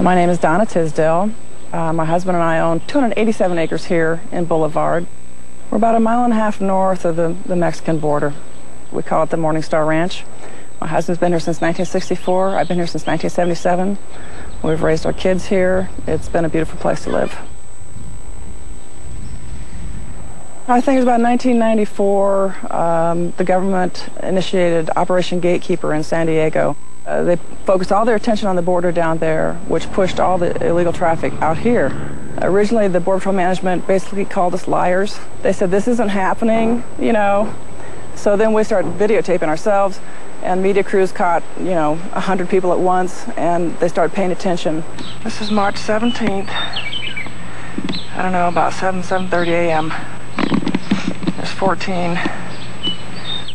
My name is Donna Tisdale. My husband and I own 287 acres here in Boulevard. We're about 1.5 miles north of the Mexican border. We call it the Morningstar Ranch. My husband's been here since 1964. I've been here since 1977. We've raised our kids here. It's been a beautiful place to live. I think it was about 1994, the government initiated Operation Gatekeeper in San Diego. They focused all their attention on the border down there, which pushed all the illegal traffic out here. Originally, the Border Patrol management basically called us liars. They said, this isn't happening, you know. So then we started videotaping ourselves, and media crews caught, 100 people at once, and they started paying attention. This is March 17th. I don't know, about 7:30 a.m. There's 14.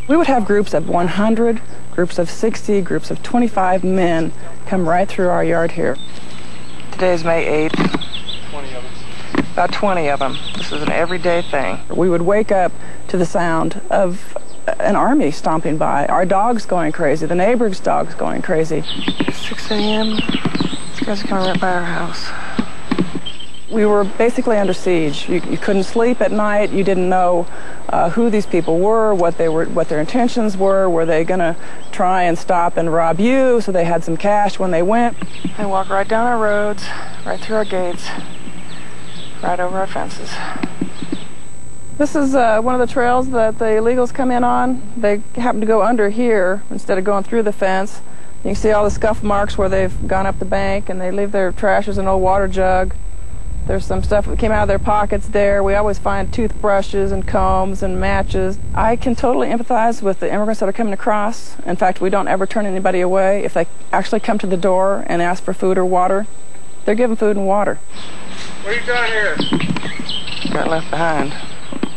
We would have groups of 100, groups of 60, groups of 25 men come right through our yard here. Today's May 8th. 20 of them. About 20 of them. This is an everyday thing. We would wake up to the sound of an army stomping by, our dogs going crazy, the neighbor's dogs going crazy. 6 a.m. These guys are coming right by our house. We were basically under siege. You couldn't sleep at night. You didn't know who these people were, what their intentions were. Were they going to try and stop and rob you so they had some cash when they went? They walk right down our roads, right through our gates, right over our fences. This is one of the trails that the illegals come in on. They happen to go under here instead of going through the fence. You can see all the scuff marks where they've gone up the bank, and they leave their trash as an old water jug. There's some stuff that came out of their pockets there. We always find toothbrushes and combs and matches. I can totally empathize with the immigrants that are coming across. In fact, we don't ever turn anybody away. If they actually come to the door and ask for food or water, they're given food and water. What are you doing here? Got left behind.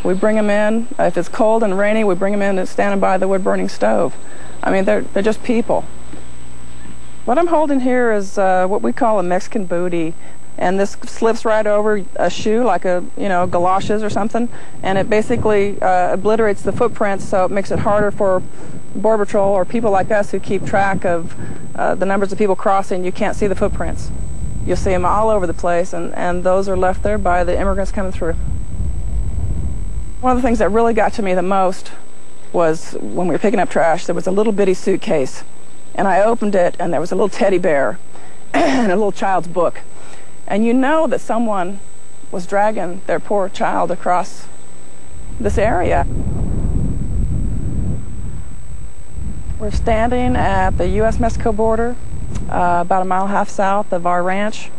We bring them in. If it's cold and rainy, we bring them in and standing by the wood-burning stove. I mean, they're just people. What I'm holding here is what we call a Mexican booty. And this slips right over a shoe, like galoshes or something, and it basically obliterates the footprints, so it makes it harder for Border Patrol or people like us who keep track of the numbers of people crossing. You can't see the footprints. You'll see them all over the place, and those are left there by the immigrants coming through. One of the things that really got to me the most was when we were picking up trash, there was a little bitty suitcase, and I opened it, and there was a little teddy bear and a little child's book. And you know that someone was dragging their poor child across this area. We're standing at the U.S.-Mexico border, about 1.5 miles south of our ranch.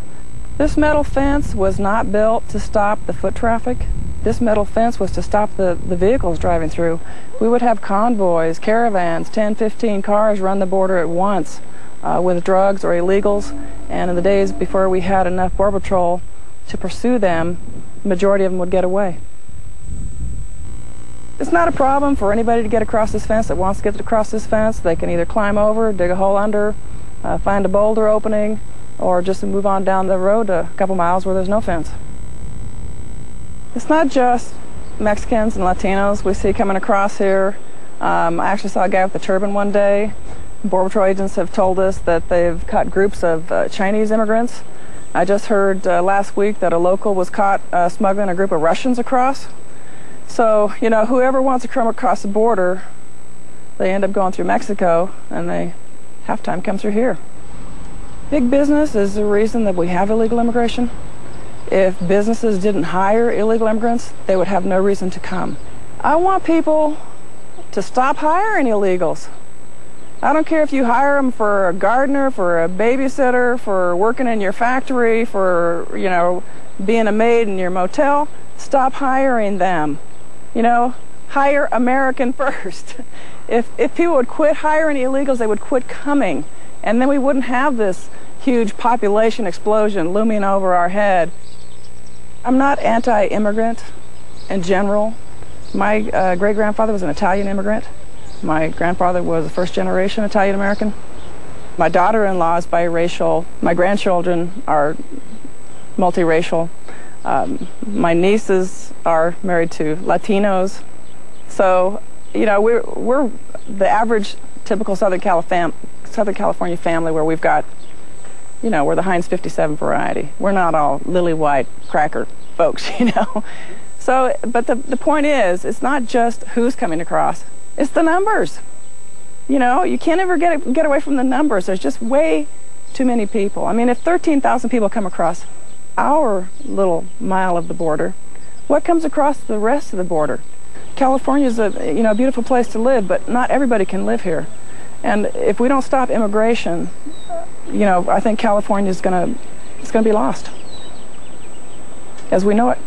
This metal fence was not built to stop the foot traffic. This metal fence was to stop the vehicles driving through. We would have convoys, caravans, 10, 15 cars run the border at once. With drugs or illegals, and in the days before we had enough Border Patrol to pursue them, the majority of them would get away. It's not a problem for anybody to get across this fence that wants to get across this fence. They can either climb over, dig a hole under, find a boulder opening, or just move on down the road a couple miles where there's no fence. It's not just Mexicans and Latinos we see coming across here. I actually saw a guy with a turban one day. Border Patrol agents have told us that they've caught groups of Chinese immigrants. I just heard last week that a local was caught smuggling a group of Russians across. So, whoever wants to come across the border, they end up going through Mexico, and they half time come through here. Big business is the reason that we have illegal immigration. If businesses didn't hire illegal immigrants, they would have no reason to come. I want people to stop hiring illegals. I don't care if you hire them for a gardener, for a babysitter, for working in your factory, for, being a maid in your motel. Stop hiring them. Hire American first. If people would quit hiring illegals, they would quit coming. And then we wouldn't have this huge population explosion looming over our head. I'm not anti-immigrant in general. My great-grandfather was an Italian immigrant. My grandfather was a first-generation Italian-American. My daughter-in-law is biracial. My grandchildren are multiracial. My nieces are married to Latinos. So, we're the average typical Southern California family where we've got You know, we're the Heinz 57 variety. We're not all lily white cracker folks, you know. So, but the point is, it's not just who's coming across, it's the numbers. You know, you can't ever get away from the numbers. There's just way too many people. I mean, if 13,000 people come across our little mile of the border, what comes across the rest of the border? California's a beautiful place to live, but not everybody can live here. And if we don't stop immigration, I think California's it's gonna be lost as we know it.